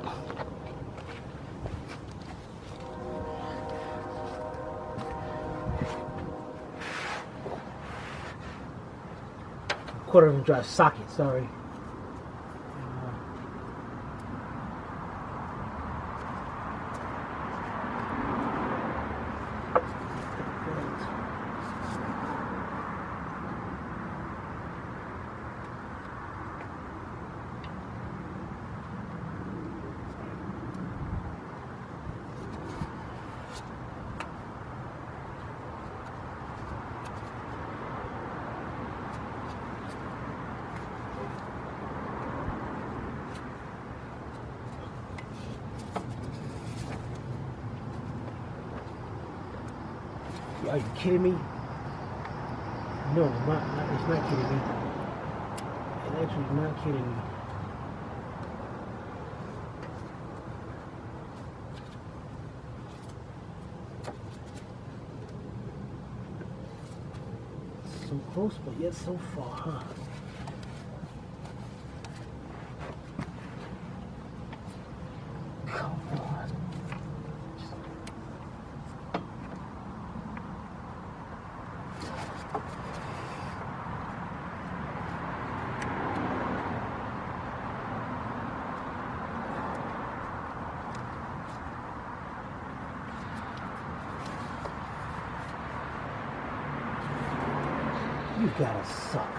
Quarter inch drive socket, sorry. Are you kidding me? No, it's not kidding me. It actually is not kidding me. So close, but yet so far, huh? Come on. You gotta suck.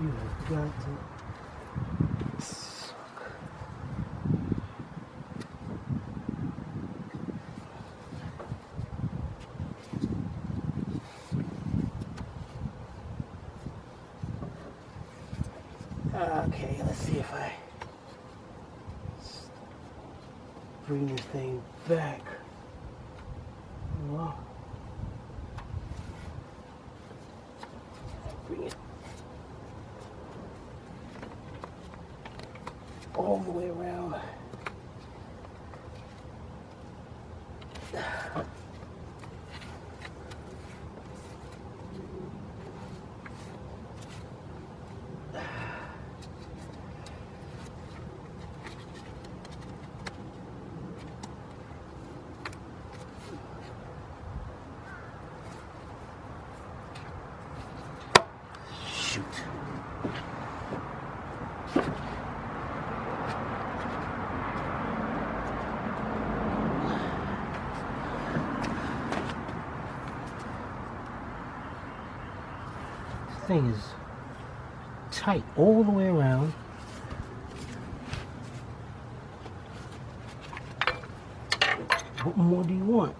You have got to suck. Okay, let's see if I bring this thing back. Well, bring it all the way around. thing is tight all the way around. What more do you want?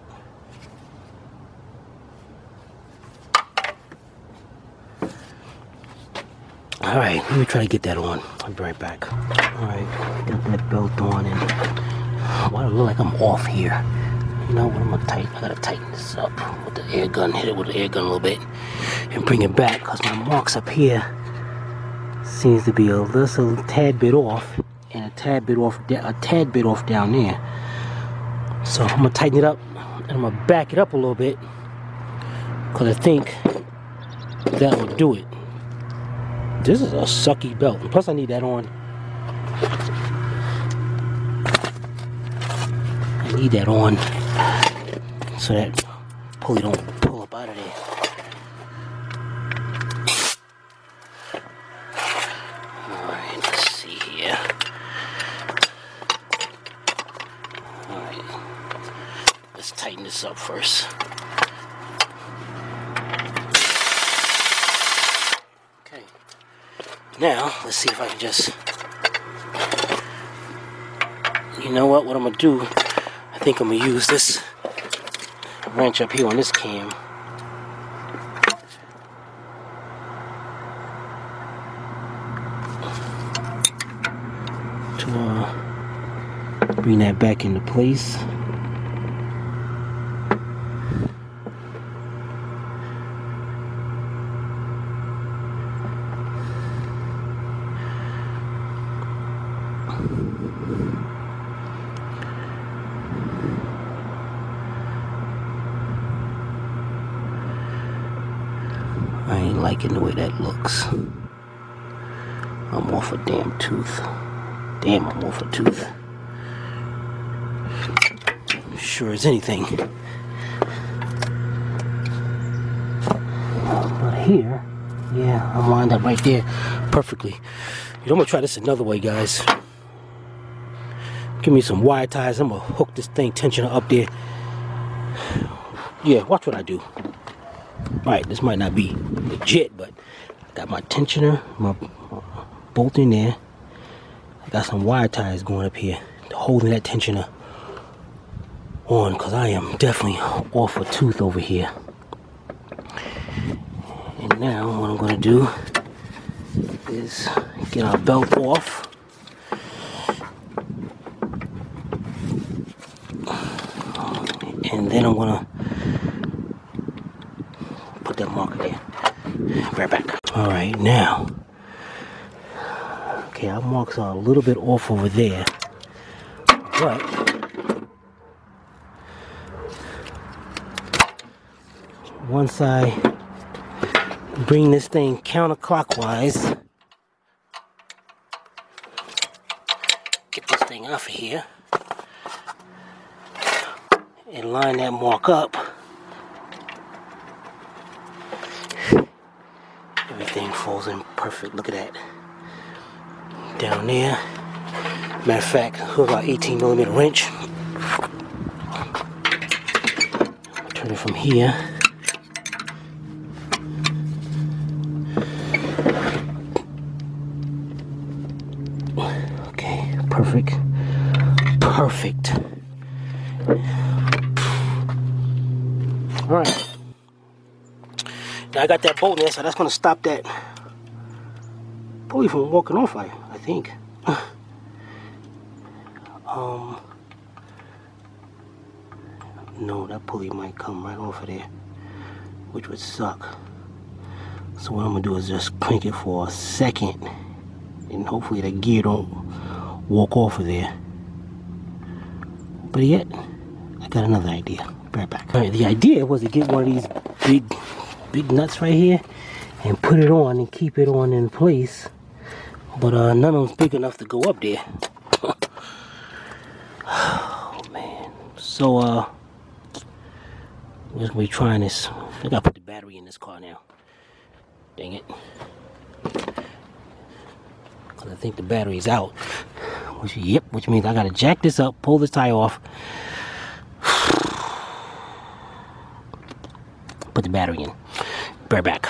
Alright, let me try to get that on. I'll be right back. Alright, got that belt on, and why do I look like I'm off here? You know what, I'm gonna I gotta tighten this up with the air gun, hit it with the air gun a little bit, and bring it back, because my marks up here seems to be a tad bit off, and a tad bit off down there. So I'm gonna tighten it up, and I'm gonna back it up a little bit, because I think that will do it. This is a sucky belt, and plus I need that on. I need that on so that pulley don't pull up out of there. Alright, let's see here. Alright, let's tighten this up first. Okay, now let's see if I can just, you know what I'm gonna do, I think I'm gonna use this wrench up here on this cam to bring that back into place. I ain't liking the way that looks. I'm off a damn tooth. Damn, I'm off a tooth. Sure as anything. But here, yeah, I'm lined up right there perfectly. You know, I'm gonna try this another way, guys. Give me some wire ties. I'm gonna hook this thing tensioner up there. Yeah, watch what I do. Alright, this might not be legit, but I got my tensioner, my bolt in there. I got some wire ties going up here, holding that tensioner on, because I am definitely off a tooth over here. And now what I'm going to do is get our belt off. And then I'm going to put that marker there. Right back. Alright, now. Okay, our marks are a little bit off over there. But once I bring this thing counterclockwise, get this thing off of here, and line that mark up, everything falls in perfect. Look at that. Down there. Matter of fact, hook our 18mm wrench. Turn it from here. Okay, perfect. Perfect. Alright. Now I got that bolt there, so that's going to stop that pulley from walking off, I think. No, that pulley might come right off of there, which would suck. So what I'm going to do is just crank it for a second, and hopefully the gear don't walk off of there. But yet, I got another idea. Be right back. Alright, the idea was to get one of these big nuts right here and put it on and keep it on in place. But none of them's big enough to go up there. Oh man. So we're just gonna be trying this. I gotta put the battery in this car now. Dang it. Cause I think the battery's out. Which means I gotta jack this up, pull this tire off, put the battery in. Be right back.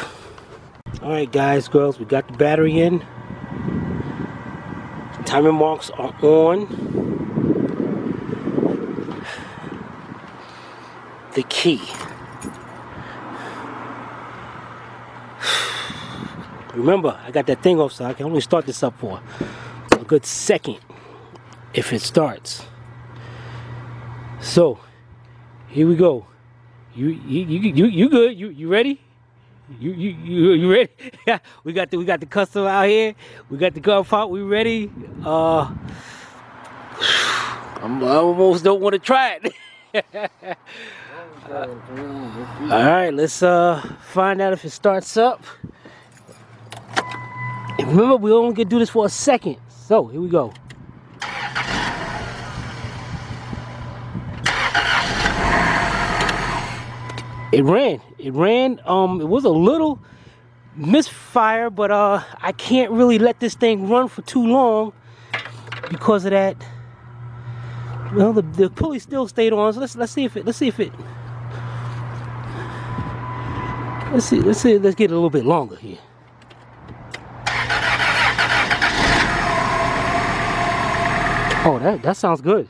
Alright guys, girls, we got the battery in. Timer marks are on. The key. Remember, I got that thing off, so I can only start this up for a good second if it starts. So, here we go. You good? You ready? You ready? Yeah, we got the customer out here. We got the gun part. We ready? I almost don't want to try it. All right, let's find out if it starts up. And remember, we only can do this for a second. So here we go. It ran. It was a little misfire, but I can't really let this thing run for too long because of that. Well, the pulley still stayed on. So let's see if it. Let's get it a little bit longer here. Oh, that sounds good.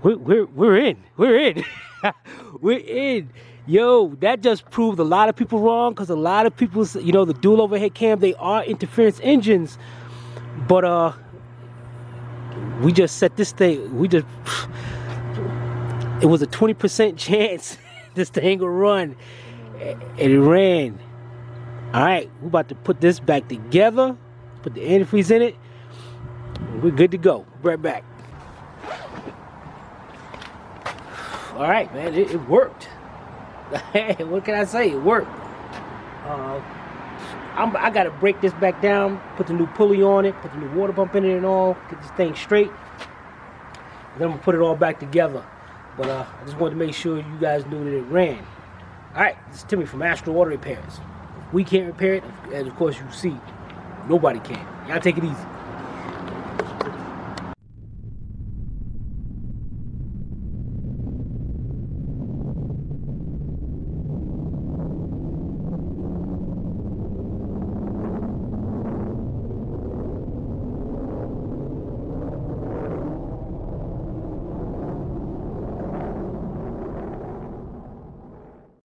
We're in. We're in. Yo, that just proved a lot of people wrong, because a lot of people, you know, the dual overhead cam, they are interference engines, but we just set this thing. It was a 20% chance this thing would run, and it ran. All right, we're about to put this back together, put the antifreeze in it. We're good to go. Right back. All right, man, it worked. What can I say? It worked. I gotta break this back down, put the new pulley on it, put the new water pump in it and all, get this thing straight. Then I'm gonna put it all back together. But I just wanted to make sure you guys knew that it ran. Alright, this is Timmy from Astro Auto Repairs. We can't repair it, as of course you see, nobody can. Y'all take it easy.